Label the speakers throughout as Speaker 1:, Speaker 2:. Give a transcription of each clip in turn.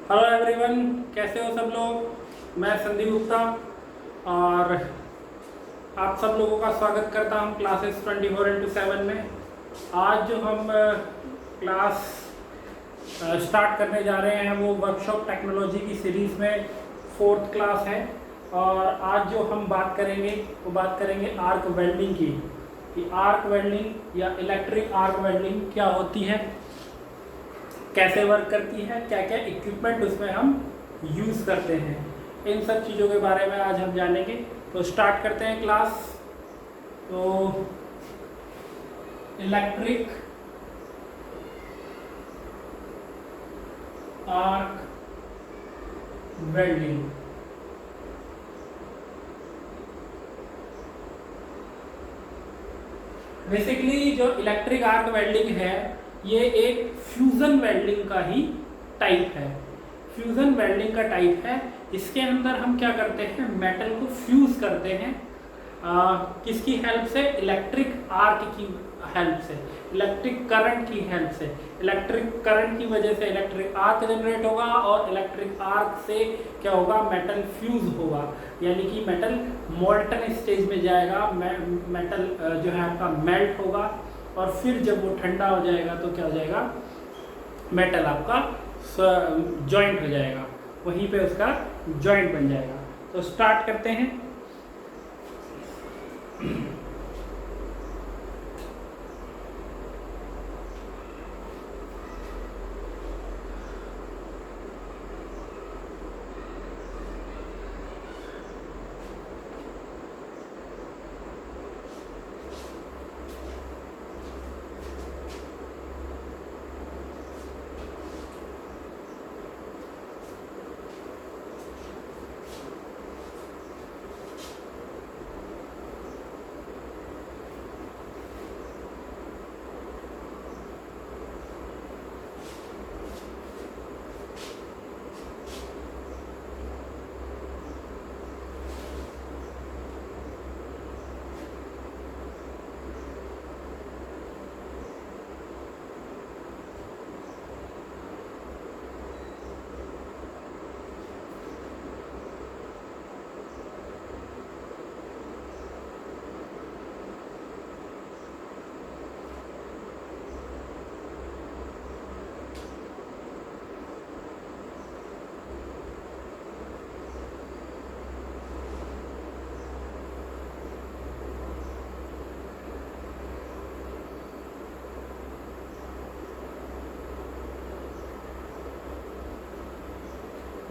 Speaker 1: Hello everyone, कैसे हो सब लोग। मैं संदीप गुप्ता और आप सब लोगों का स्वागत करता हूं क्लासेस 24/7 में। आज जो हम क्लास स्टार्ट करने जा रहे हैं वो वर्कशॉप टेक्नोलॉजी की सीरीज़ में 4th क्लास है। और आज जो हम बात करेंगे वो बात करेंगे आर्क वेल्डिंग की, कि आर्क वेल्डिंग या इलेक्ट्रिक आर्क वेल्डिंग क्या होती है, कैसे वर्क करती है, क्या क्या इक्विपमेंट उसमें हम यूज़ करते हैं, इन सब चीज़ों के बारे में आज हम जानेंगे। तो स्टार्ट करते हैं क्लास। तो इलेक्ट्रिक आर्क वेल्डिंग। बेसिकली जो इलेक्ट्रिक आर्क वेल्डिंग है ये एक फ्यूजन वेल्डिंग का ही टाइप है। फ्यूजन वेल्डिंग का टाइप है। इसके अंदर हम क्या करते हैं, मेटल को फ्यूज करते हैं। किसकी हेल्प से? इलेक्ट्रिक आर्क की हेल्प से, इलेक्ट्रिक करंट की हेल्प से। इलेक्ट्रिक करंट की वजह से इलेक्ट्रिक आर्क जनरेट होगा और इलेक्ट्रिक आर्क से क्या होगा, मेटल फ्यूज होगा, यानी कि मेटल मोल्टन स्टेज में जाएगा। मेटल जो है आपका मेल्ट होगा और फिर जब वो ठंडा हो जाएगा तो क्या हो जाएगा, मेटल आपका जॉइंट हो जाएगा, वहीं पे उसका जॉइंट बन जाएगा। तो स्टार्ट करते हैं।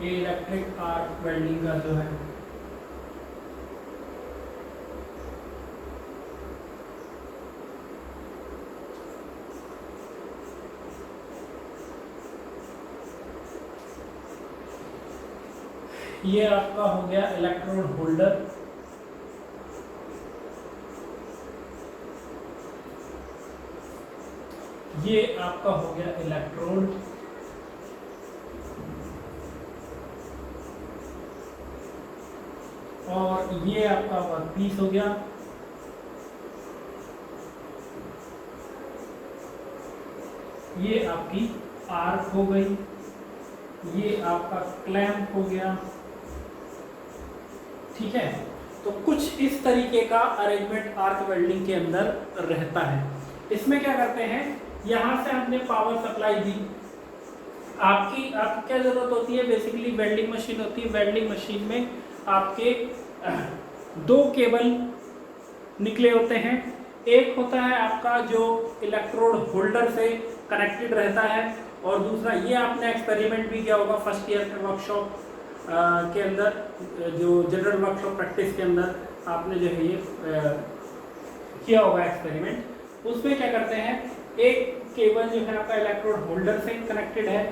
Speaker 1: ये इलेक्ट्रिक आर्क वेल्डिंग का जो है ये आपका हो गया इलेक्ट्रोड होल्डर। ये आपका हो गया इलेक्ट्रोड। और ये आपका वर्कपीस हो गया। ये आपकी आर्क हो गई। ये आपका क्लैंप हो गया। ठीक है, तो कुछ इस तरीके का अरेंजमेंट आर्क वेल्डिंग के अंदर रहता है। इसमें क्या करते हैं, यहां से हमने पावर सप्लाई दी। आपकी क्या जरूरत होती है, बेसिकली वेल्डिंग मशीन होती है। वेल्डिंग मशीन में आपके 2 केबल निकले होते हैं। एक होता है आपका जो इलेक्ट्रोड होल्डर से कनेक्टेड रहता है, और दूसरा ये आपने एक्सपेरिमेंट भी किया होगा फर्स्ट ईयर के वर्कशॉप के अंदर, जो जनरल वर्कशॉप प्रैक्टिस के अंदर आपने जो है ये किया होगा एक्सपेरिमेंट। उसमें क्या करते हैं, एक केबल जो है आपका इलेक्ट्रोड होल्डर से कनेक्टेड है,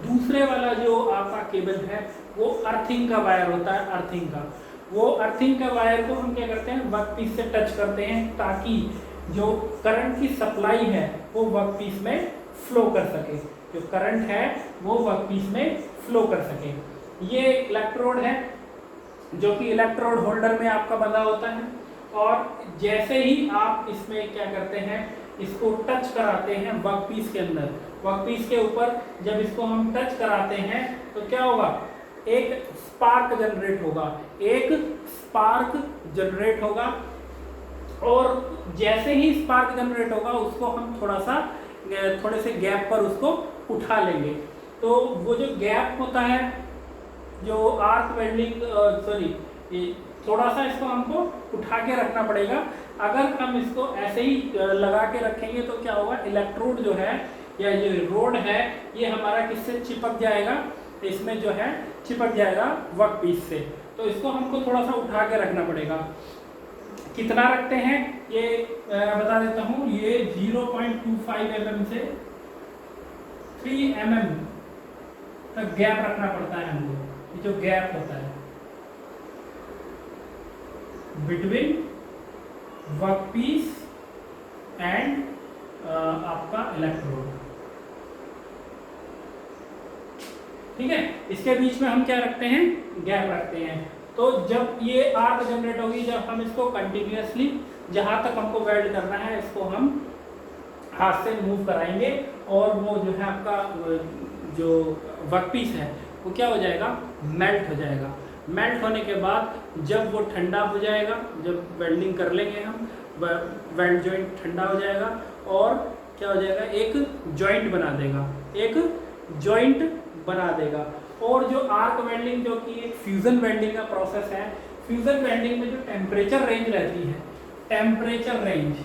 Speaker 1: दूसरे वाला जो आपका केबल है वो अर्थिंग का वायर होता है। अर्थिंग का, वो अर्थिंग का वायर को हम क्या करते हैं, वर्कपीस से टच करते हैं, ताकि जो करंट की सप्लाई है वो वर्कपीस में फ्लो कर सके, जो करंट है वो वर्कपीस में फ्लो कर सके। ये इलेक्ट्रोड है जो कि इलेक्ट्रोड होल्डर में आपका बंधा होता है, और जैसे ही आप इसमें क्या करते हैं, इसको टच कराते हैं वर्कपीस के अंदर, वर्कपीस के ऊपर जब इसको हम टच कराते हैं तो क्या होगा, एक स्पार्क जनरेट होगा, एक स्पार्क जनरेट होगा। और जैसे ही स्पार्क जनरेट होगा उसको हम थोड़े से गैप पर उसको उठा लेंगे। तो वो जो गैप होता है, जो आर्क वेल्डिंग थोड़ा सा इसको हमको उठा के रखना पड़ेगा। अगर हम इसको ऐसे ही लगा के रखेंगे तो क्या होगा, इलेक्ट्रोड जो है या ये रोड है ये हमारा किससे चिपक जाएगा, इसमें जो है चिपक जाएगा वर्कपीस से। तो इसको हमको थोड़ा सा उठा के रखना पड़ेगा। कितना रखते हैं ये बता देता हूँ, ये 0.25 mm से 3 mm तक गैप रखना पड़ता है हमको। ये जो गैप होता है बिटवीन वर्कपीस एंड आपका इलेक्ट्रोड, ठीक है। इसके बीच में हम क्या रखते हैं, गैप रखते हैं। तो जब ये आर्क जनरेट होगी, जब हम इसको कंटिन्यूअसली जहां तक हमको वेल्ड करना है इसको हम हाथ से मूव कराएंगे और वो जो है आपका जो वर्कपीस है वो क्या हो जाएगा, मेल्ट हो जाएगा। मेल्ट होने के बाद जब वो ठंडा हो जाएगा, जब वेल्डिंग कर लेंगे हम, वेल्ड जॉइंट ठंडा हो जाएगा और क्या हो जाएगा, एक जॉइंट बना देगा, एक जॉइंट बना देगा। और जो आर्क वेल्डिंग जो कि एक फ्यूजन वेल्डिंग का प्रोसेस है, फ्यूजन वेल्डिंग में जो टेम्परेचर रेंज रहती है, टेम्परेचर रेंज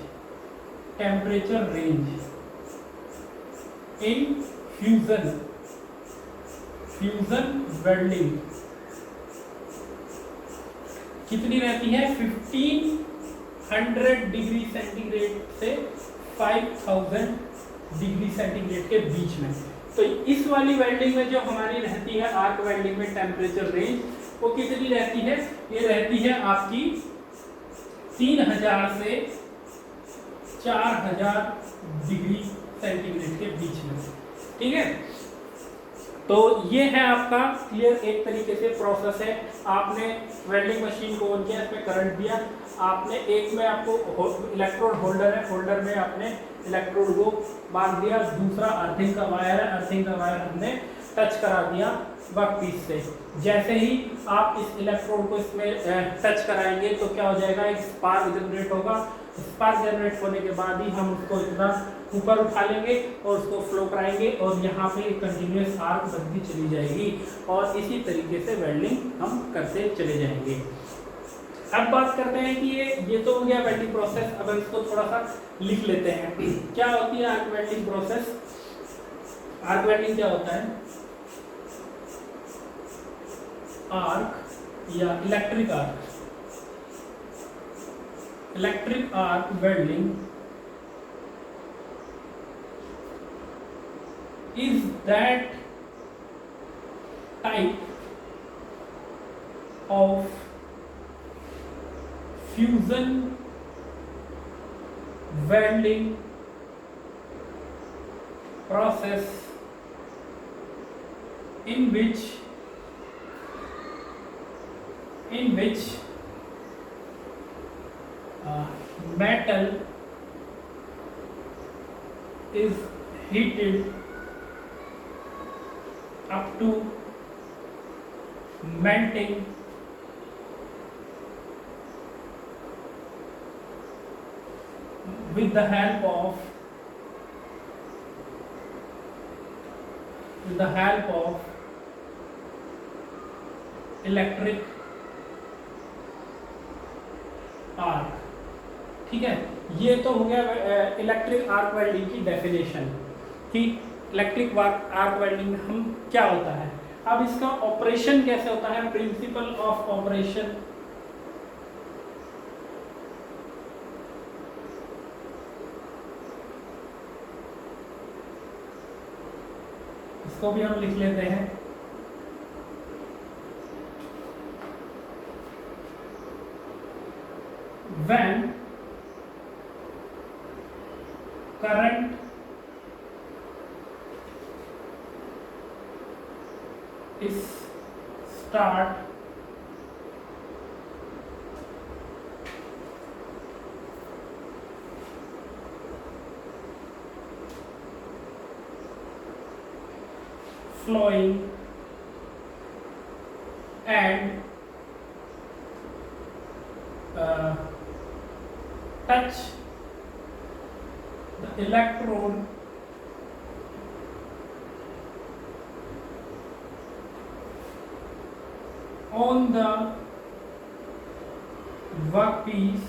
Speaker 1: इन फ्यूजन वेल्डिंग कितनी रहती है, 1500 डिग्री सेंटीग्रेड से 5000 डिग्री सेंटीग्रेड के बीच में। तो इस वाली वेल्डिंग में जो हमारी रहती है आर्क वेल्डिंग में टेम्परेचर रेंज वो कितनी रहती है, ये रहती है आपकी 3000 से 4000 डिग्री सेंटीग्रेड के बीच में, ठीक है। तो ये है आपका क्लियर एक तरीके से प्रोसेस है। आपने वेल्डिंग मशीन को ऑन किया, इसमें करंट दिया, आपने एक में आपको इलेक्ट्रोड होल्डर है, होल्डर में आपने इलेक्ट्रोड को बांध दिया, दूसरा अर्थिंग का वायर है, अर्थिंग का वायर हमने टच करा दिया वर्कपीस से। जैसे ही आप इस इलेक्ट्रोड को इसमें टच कराएंगे तो क्या हो जाएगा, एक स्पार्क जनरेट होगा। स्पार्क जनरेट होने के बाद ही हम उसको इतना ऊपर उठा लेंगे और उसको फ्लो कराएंगे और यहाँ पे एक कंटिन्यूस आर्क बनती चली जाएगी और इसी तरीके से वेल्डिंग हम करते चले जाएंगे। अब बात करते हैं कि ये तो हो गया वेल्डिंग प्रोसेस। अब इसको थोड़ा सा लिख लेते हैं, क्या होती है arc welding process. Arc welding क्या होता है, आर्क या electric arc, electric arc welding is that type of fusion welding process in which metal is heated up to melting with the help of electric arc, ठीक है। ये तो हो गया इलेक्ट्रिक आर्क वेल्डिंग की डेफिनेशन कि electric arc welding में हम क्या होता है। अब इसका ऑपरेशन कैसे होता है, प्रिंसिपल ऑफ ऑपरेशन। इसको भी हम लिख लेते हैं, when current is start flowing and touch the electrode on the workpiece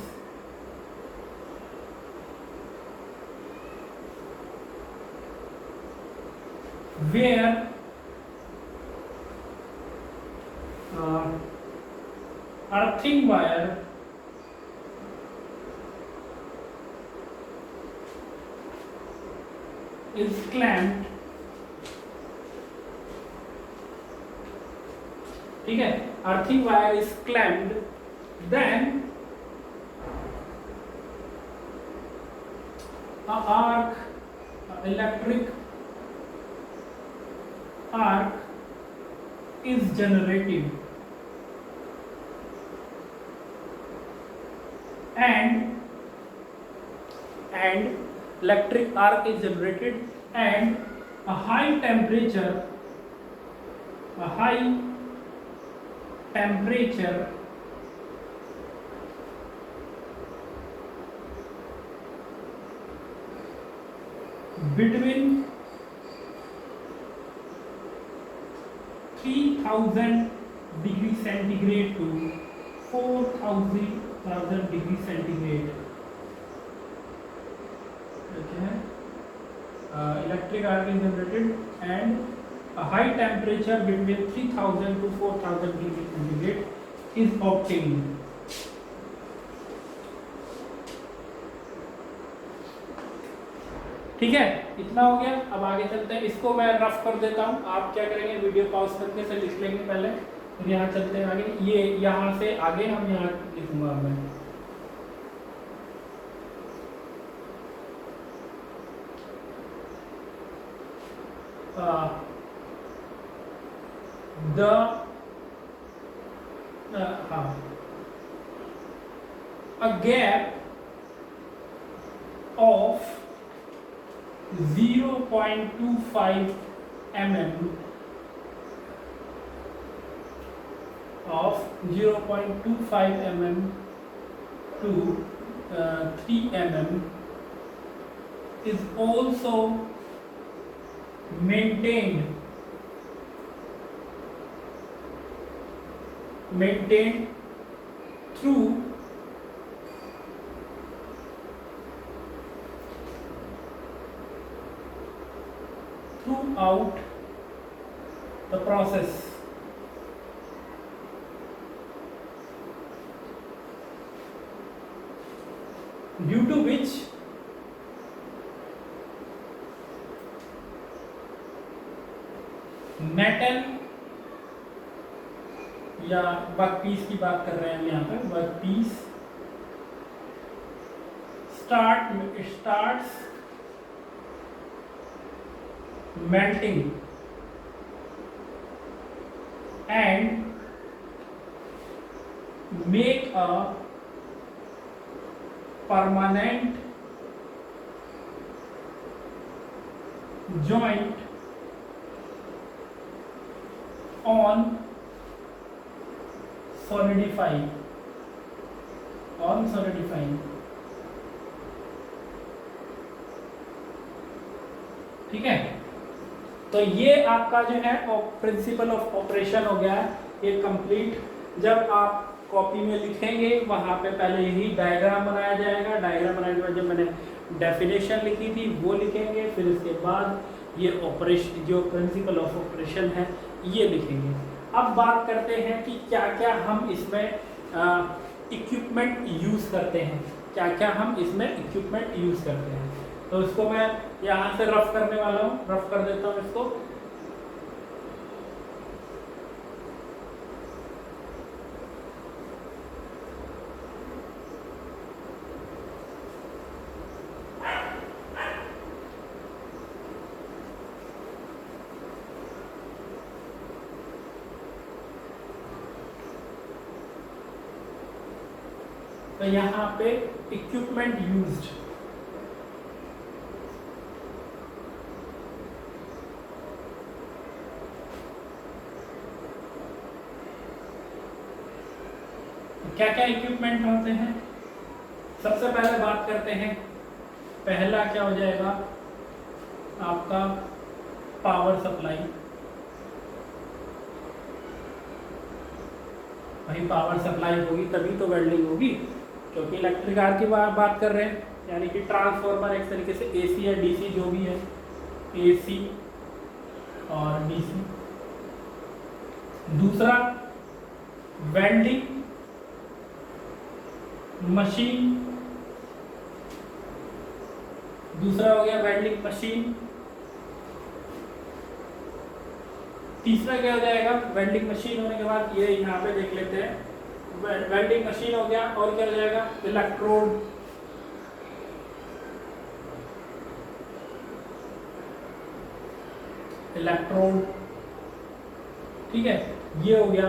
Speaker 1: where earthing wire is clamped, ठीक है, earthing wire is clamped, then a arc, electric arc is generated and electric arc is generated and a high temperature between 3000 degree centigrade to 4000 degree centigrade, okay, electric arc is generated and a high temperature between 3000 to 4000 degree centigrade is obtained. ठीक है, इतना हो गया। अब आगे चलते हैं, इसको मैं रफ कर देता हूँ, आप क्या करेंगे वीडियो पॉज करके से लिख लेंगे पहले, फिर यहाँ चलते हैं आगे। ये यहाँ से आगे हम यहाँ लिखूंगा मैं, a gap of 0.25 mm to 3 mm is also maintained throughout the process, due to which metal या वर्कपीस की बात कर रहे हैं हम यहाँ पे, workpiece starts melting and make a permanent joint on solidifying, ठीक है। तो ये आपका जो है प्रिंसिपल ऑफ ऑपरेशन हो गया है, ये कंप्लीट। जब आप कॉपी में लिखेंगे वहाँ पे पहले यही डायग्राम बनाया जाएगा, डायग्राम बनाने के बाद जब मैंने डेफिनेशन लिखी थी वो लिखेंगे, फिर उसके बाद ये ऑपरेशन जो प्रिंसिपल ऑफ ऑपरेशन है ये लिखेंगे। अब बात करते हैं कि क्या क्या हम इसमें इक्विपमेंट यूज़ करते हैं, क्या क्या हम इसमें इक्विपमेंट यूज़ करते हैं। तो इसको मैं यहाँ से रफ करने वाला हूँ, रफ कर देता हूँ इसको। तो यहाँ पे इक्विपमेंट यूज्ड, क्या क्या इक्विपमेंट होते हैं? सबसे पहले बात करते हैं, पहला क्या हो जाएगा आपका पावर सप्लाई। भाई पावर सप्लाई होगी तभी तो वेल्डिंग होगी, क्योंकि इलेक्ट्रिक आर्क की बात कर रहे हैं, यानी कि ट्रांसफॉर्मर एक तरीके से एसी या डीसी जो भी है, एसी और डीसी। दूसरा वेल्डिंग मशीन, दूसरा हो गया वेल्डिंग मशीन। तीसरा क्या हो जाएगा, वेल्डिंग मशीन होने के बाद ये यहाँ पे देख लेते हैं, वेल्डिंग मशीन हो गया, और क्या हो जाएगा इलेक्ट्रोड, इलेक्ट्रोड, ठीक है, ये हो गया।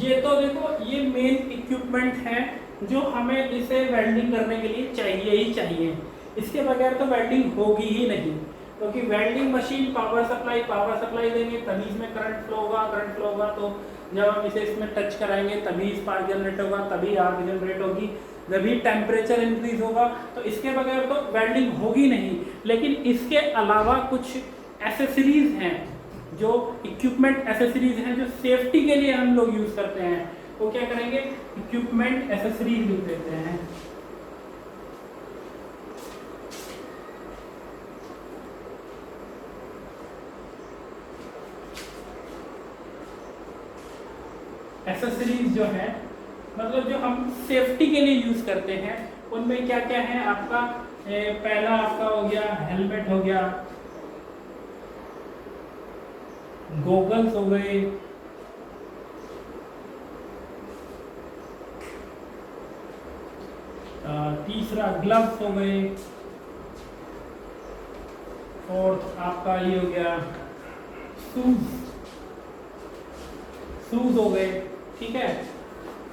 Speaker 1: ये तो देखो ये मेन इक्विपमेंट है जो हमें इसे वेल्डिंग करने के लिए चाहिए ही चाहिए, इसके बगैर तो वेल्डिंग होगी ही नहीं, क्योंकि वेल्डिंग मशीन पावर सप्लाई देंगे तभी इसमें करंट फ्लो होगा, तो जब हम इसे इसमें टच कराएंगे तभी स्पार्क जनरेट होगा, तभी आग जनरेट होगी, जब भी टेम्परेचर इंक्रीज होगा, तो इसके बगैर तो वेल्डिंग होगी नहीं। लेकिन इसके अलावा कुछ एसेसरीज हैं, जो इक्विपमेंट एसेसरीज हैं जो सेफ्टी के लिए हम लोग यूज करते हैं, वो क्या करेंगे इक्विपमेंट एसेसरीज लिख देते हैं। एसेसरीज जो है मतलब जो हम सेफ्टी के लिए यूज करते हैं, उनमें क्या क्या है आपका, पहला आपका हो गया हेलमेट हो गया, गॉगल्स हो गए, तीसरा ग्लव्स हो गए, फोर्थ आपका ये हो गया शूज हो गए, ठीक है।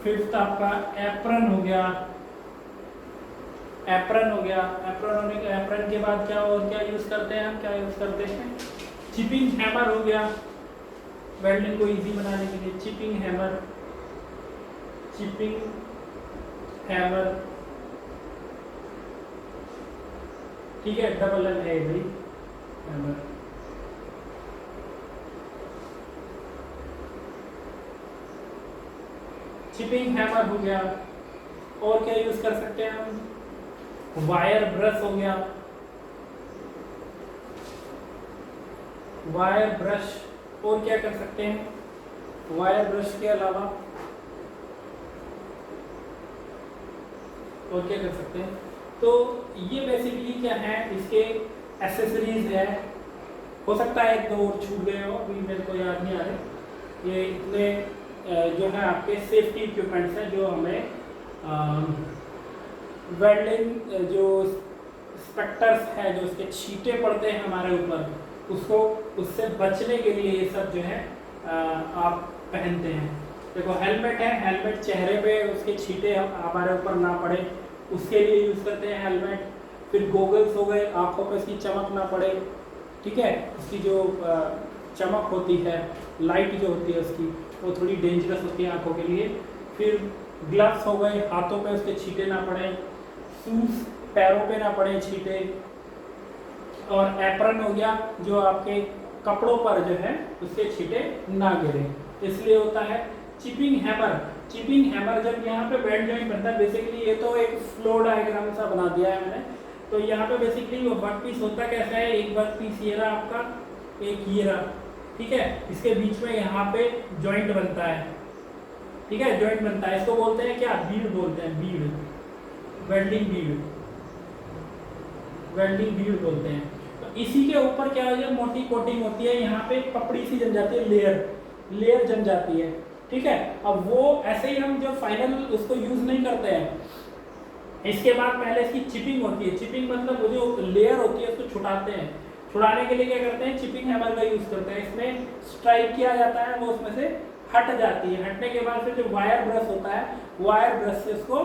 Speaker 1: फिफ्थ आपका एप्रन हो गया, एप्रन होने के एप्रन के बाद क्या और क्या यूज करते हैं हम, क्या यूज करते हैं चिपिंग हैमर हो गया, वेल्डिंग को इजी बनाने के लिए चिपिंग हैमर, ठीक है, डबल एल है भाई हैमर। चिपिंग हैमर हो गया, और क्या यूज कर सकते हैं हम, वायर ब्रश हो गया, वायर ब्रश, और क्या कर सकते हैं वायर ब्रश के अलावा, और क्या कर सकते हैं। तो ये बेसिकली क्या है, इसके एसेसरीज है, हो सकता है एक दो और छूट गए हो, अभी मेरे को याद नहीं आ रहे। ये इतने जो है आपके सेफ्टी इक्विपमेंट्स हैं जो हमें वेल्डिंग जो स्पेक्टर्स है, जो उसके छींटे पड़ते हैं हमारे ऊपर, उसको उससे बचने के लिए ये सब जो है आप पहनते हैं। देखो हेलमेट है, हेलमेट चेहरे पे उसके छींटे हमारे ऊपर ना पड़े, उसके लिए यूज़ करते हैं हेलमेट। फिर गोगल्स हो गए, आँखों पे उसकी चमक ना पड़े, ठीक है, उसकी जो चमक होती है, लाइट जो होती है उसकी, वो थोड़ी डेंजरस होती है आँखों के लिए। फिर ग्लव्स हो गए, हाथों पे उसके छींटे ना पड़े, शूज पैरों पे ना पड़े छींटे, और एप्रन हो गया जो आपके कपड़ों पर जो है उसके छींटे ना गिरे, इसलिए होता है। चिपिंग हैमर, चिपिंग हैमर जब यहाँ पे वेल्ड जॉइंट बनता है, बेसिकली ये तो एक फ्लो डायग्राम सा बना दिया है मैंने, तो यहाँ पे बेसिकली वो वर्क पीस होता कैसा है, एक वर्क पीस ये रहा आपका, एक ये रहा, ठीक है, इसके बीच में यहाँ पे जॉइंट बनता है, ठीक है, जॉइंट बनता है, इसको बोलते हैं क्या, बीड बोलते हैं, बीड, वेल्डिंग बीड, वेल्डिंग बीड बोलते हैं। तो इसी के ऊपर क्या हो जाए, मोटी कोटिंग होती है, यहाँ पे पपड़ी सी जम जाती है, लेयर जम जाती है, ठीक है। अब वो ऐसे ही हम जो फाइनल उसको यूज नहीं करते हैं, इसके बाद पहले इसकी चिपिंग होती है। चिपिंग मतलब वो जो लेयर होती है उसको छुटाते हैं, छुड़ाने के लिए क्या करते हैं, चिपिंग हैमर का यूज करते हैं। इसमें स्ट्राइक किया जाता है, वो उसमें से हट जाती है, हटने के बाद फिर जो वायर ब्रश होता है, वायर ब्रश से उसको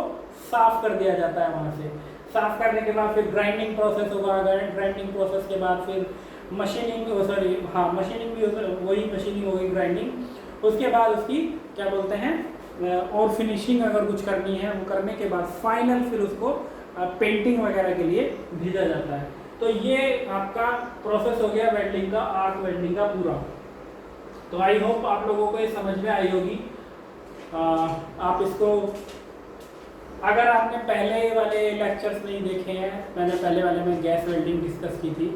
Speaker 1: साफ कर दिया जाता है। वहाँ से साफ करने के बाद फिर ग्राइंडिंग प्रोसेस होगा, ग्राइंडिंग प्रोसेस के बाद फिर मशीनिंग, सॉरी हाँ मशीनिंग भी, वही मशीनिंग होगी, ग्राइंडिंग, उसके बाद उसकी क्या बोलते हैं और फिनिशिंग अगर कुछ करनी है वो करने के बाद फाइनल फिर उसको पेंटिंग वगैरह के लिए भेजा जाता है। तो ये आपका प्रोसेस हो गया वेल्डिंग का, आर्क वेल्डिंग का पूरा। तो आई होप आप लोगों को ये समझ में आई होगी। आप इसको, अगर आपने पहले वाले लेक्चर्स नहीं देखे हैं, मैंने पहले वाले में गैस वेल्डिंग डिस्कस की थी।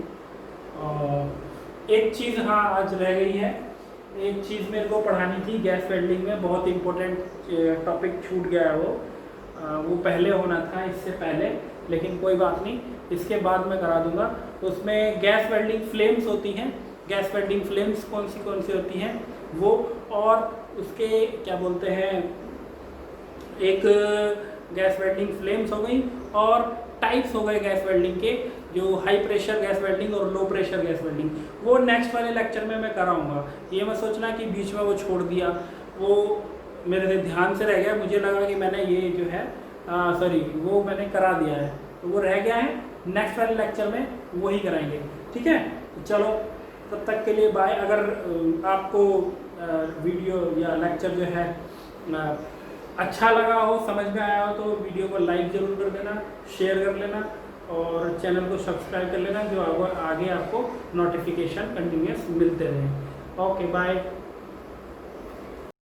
Speaker 1: एक चीज़ हाँ आज रह गई है, एक चीज़ मेरे को पढ़ानी थी गैस वेल्डिंग में, बहुत इम्पोर्टेंट टॉपिक छूट गया है वो पहले होना था इससे पहले, लेकिन कोई बात नहीं, इसके बाद मैं करा दूंगा। तो उसमें गैस वेल्डिंग फ्लेम्स होती हैं, गैस वेल्डिंग फ्लेम्स कौन सी होती हैं वो, और उसके क्या बोलते हैं, एक गैस वेल्डिंग फ्लेम्स हो गई और टाइप्स हो गए गैस वेल्डिंग के, जो हाई प्रेशर गैस वेल्डिंग और लो प्रेशर गैस वेल्डिंग, वो नेक्स्ट वाले लेक्चर में मैं कराऊंगा। ये मैं सोचना कि बीच में वो छोड़ दिया, वो मेरे से ध्यान से रह गया, मुझे लगा कि मैंने ये जो है सॉरी वो मैंने करा दिया है, तो वो रह गया है, नेक्स्ट वाले लेक्चर में वही कराएंगे। ठीक है, तो चलो तब तक के लिए बाय। अगर आपको वीडियो या लेक्चर जो है अच्छा लगा हो, समझ में आया हो, तो वीडियो को लाइक ज़रूर कर देना, शेयर कर लेना और चैनल को सब्सक्राइब कर लेना, जो आगे आपको नोटिफिकेशन कंटिन्यूस मिलते रहें। Okay bye.